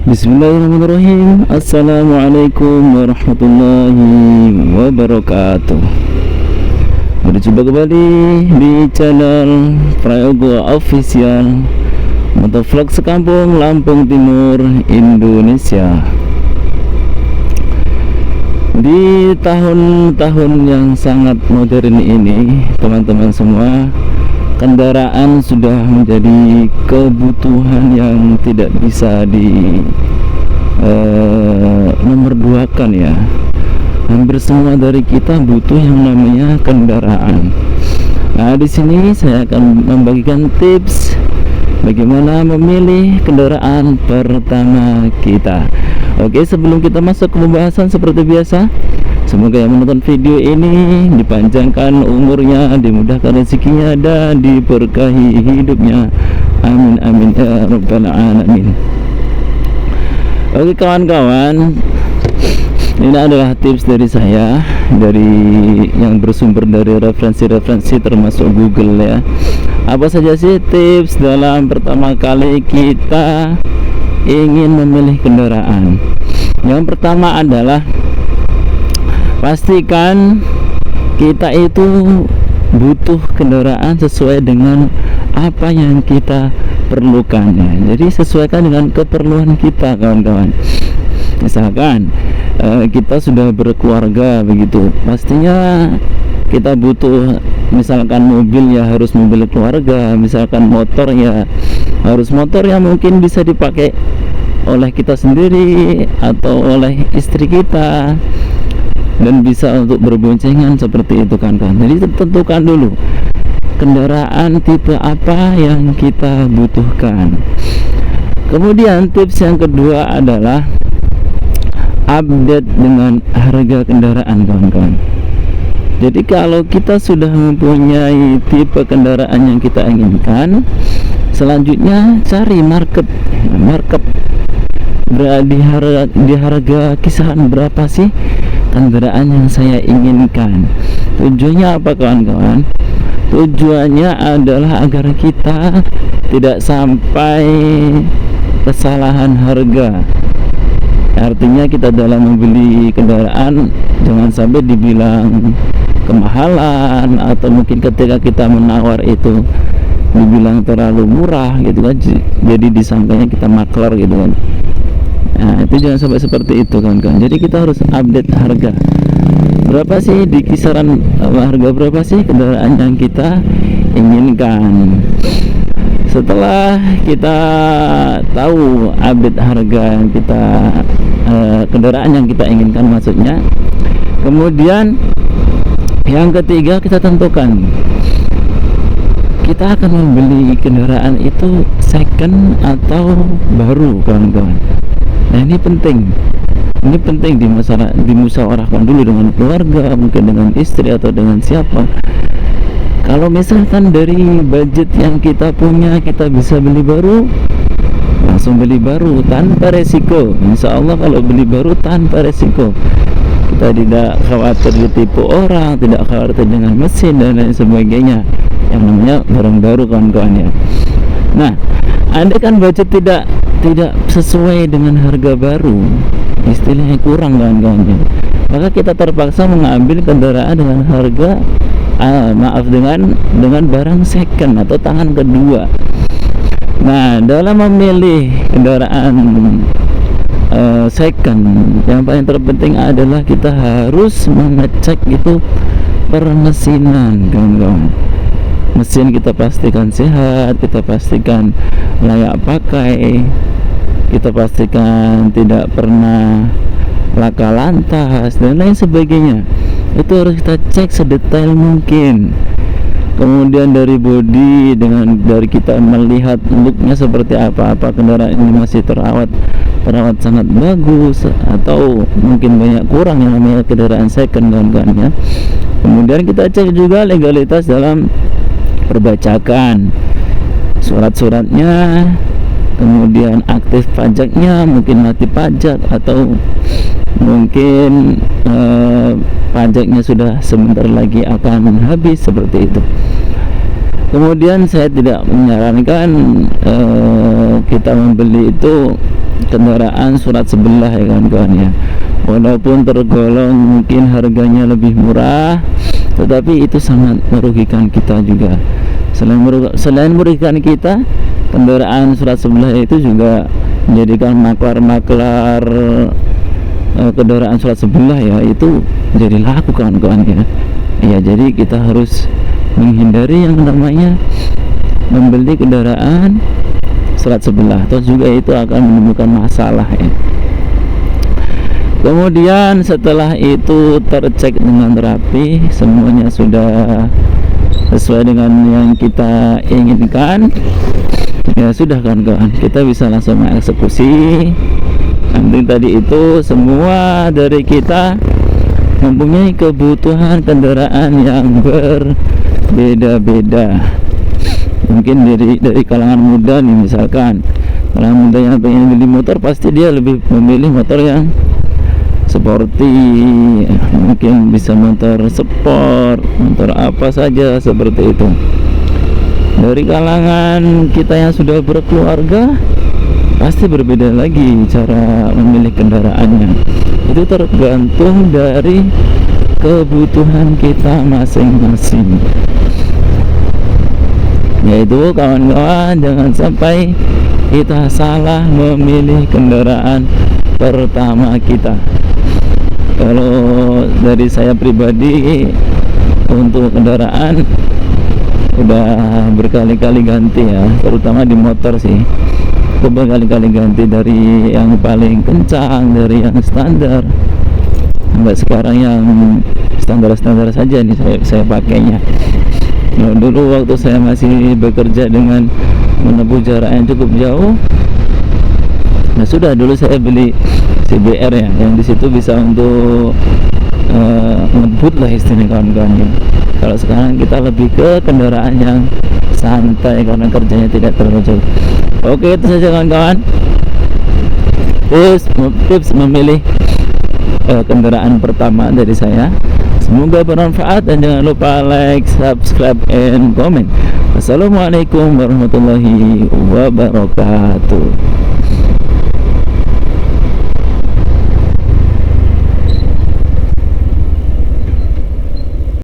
Bismillahirrahmanirrahim. Assalamualaikum warahmatullahi wabarakatuh. Berjumpa kembali di channel Prayogo Official, motovlog sekampung Lampung Timur, Indonesia. Di tahun-tahun yang sangat modern ini, teman-teman semua, kendaraan sudah menjadi kebutuhan yang tidak bisa di nomor duakan ya. Hampir semua dari kita butuh yang namanya kendaraan. Nah, di sini saya akan membagikan tips bagaimana memilih kendaraan pertama kita. Oke, sebelum kita masuk ke pembahasan seperti biasa, semoga yang menonton video ini dipanjangkan umurnya, dimudahkan rezekinya, dan diberkahi hidupnya. Amin amin ya rabbal alamin. Oke kawan-kawan, ini adalah tips dari saya, yang bersumber dari referensi-referensi termasuk Google ya. Apa saja sih tips dalam pertama kali kita ingin memilih kendaraan? Yang pertama adalah pastikan kita itu butuh kendaraan sesuai dengan apa yang kita perlukan ya. Jadi sesuaikan dengan keperluan kita kawan-kawan. Misalkan kita sudah berkeluarga begitu, pastinya kita butuh, misalkan mobil ya harus mobil keluarga, misalkan motor ya harus motor yang mungkin bisa dipakai oleh kita sendiri atau oleh istri kita dan bisa untuk berboncengan seperti itu kan. Jadi tentukan dulu kendaraan tipe apa yang kita butuhkan. Kemudian tips yang kedua adalah update dengan harga kendaraan kawan-kawan. Jadi kalau kita sudah mempunyai tipe kendaraan yang kita inginkan, selanjutnya cari market di harga kisaran berapa sih kendaraan yang saya inginkan. Tujuannya apa kawan-kawan? Tujuannya adalah agar kita tidak sampai kesalahan harga. Artinya kita dalam membeli kendaraan jangan sampai dibilang kemahalan, atau mungkin ketika kita menawar itu dibilang terlalu murah gitu kan, jadi disangkanya kita makler gitu kan. Nah, itu jangan sampai seperti itu kawan-kawan. Jadi kita harus update harga. Berapa sih di kisaran harga berapa sih kendaraan yang kita inginkan? Setelah kita tahu update harga yang kita kendaraan yang kita inginkan maksudnya, kemudian yang ketiga kita tentukan kita akan membeli kendaraan itu second atau baru kawan-kawan. Nah ini penting dimusyawarahkan dulu dengan keluarga, mungkin dengan istri atau dengan siapa. Kalau misalkan dari budget yang kita punya kita bisa beli baru, langsung beli baru tanpa resiko. Insya Allah kalau beli baru tanpa resiko, kita tidak khawatir ditipu orang, tidak khawatir dengan mesin dan lain sebagainya, yang namanya barang baru kawan-kawan ya. Nah, andai kan budget tidak sesuai dengan harga baru, istilahnya kurang kawan-kawan, maka kita terpaksa mengambil kendaraan dengan harga dengan barang second atau tangan kedua. Nah, dalam memilih kendaraan second, yang paling terpenting adalah kita harus mengecek itu permesinan kawan-kawan. Mesin kita pastikan sehat, kita pastikan layak pakai, kita pastikan tidak pernah laka lantas dan lain sebagainya. Itu harus kita cek sedetail mungkin. Kemudian dari bodi, dari kita melihat looknya seperti apa kendaraan ini masih terawat sangat bagus atau mungkin banyak kurang yang namanya kendaraan second kawan-kawan ya. Kemudian kita cek juga legalitas dalam perbajakan, surat-suratnya, kemudian aktif pajaknya, mungkin mati pajak atau mungkin pajaknya sudah sebentar lagi akan habis, seperti itu. Kemudian saya tidak menyarankan kita membeli itu kendaraan surat sebelah ya kawan-kawan ya. Walaupun tergolong mungkin harganya lebih murah, tetapi itu sangat merugikan kita juga. Selain merugikan kita, kendaraan surat sebelah itu juga menjadikan maklar-maklar kendaraan surat sebelah ya, itu jadi laku kawan-kawan ya. Ya, jadi kita harus menghindari yang namanya membeli kendaraan surat sebelah, atau juga itu akan menimbulkan masalah ya. Kemudian setelah itu tercek dengan rapi, semuanya sudah sesuai dengan yang kita inginkan, ya sudah kawan-kawan, kita bisa langsung mengeksekusi. Nanti tadi itu semua dari kita mempunyai kebutuhan kendaraan yang berbeda-beda. Mungkin dari kalangan muda nih, misalkan kalangan muda yang pengen beli motor, pasti dia lebih memilih motor yang sporty, mungkin bisa motor sport, motor apa saja seperti itu. Dari kalangan kita yang sudah berkeluarga, pasti berbeda lagi cara memilih kendaraannya. Itu tergantung dari kebutuhan kita masing-masing. Yaitu kawan-kawan, jangan sampai kita salah memilih kendaraan pertama kita. Kalau dari saya pribadi, untuk kendaraan udah berkali-kali ganti ya, terutama di motor sih. Aku berkali-kali ganti, dari yang paling kencang, dari yang standar sampai sekarang yang standar-standar saja nih saya pakainya. Nah, dulu waktu saya masih bekerja dengan menempuh jarak yang cukup jauh, nah sudah dulu saya beli CBR ya, yang disitu bisa untuk ngebut lah istilahnya kawan-kawan ya. Kalau sekarang kita lebih ke kendaraan yang santai karena kerjanya tidak terlalu jauh. Oke, itu saja kawan-kawan, tips memilih kendaraan pertama dari saya. Semoga bermanfaat, dan jangan lupa like, subscribe, and comment. Assalamualaikum warahmatullahi wabarakatuh.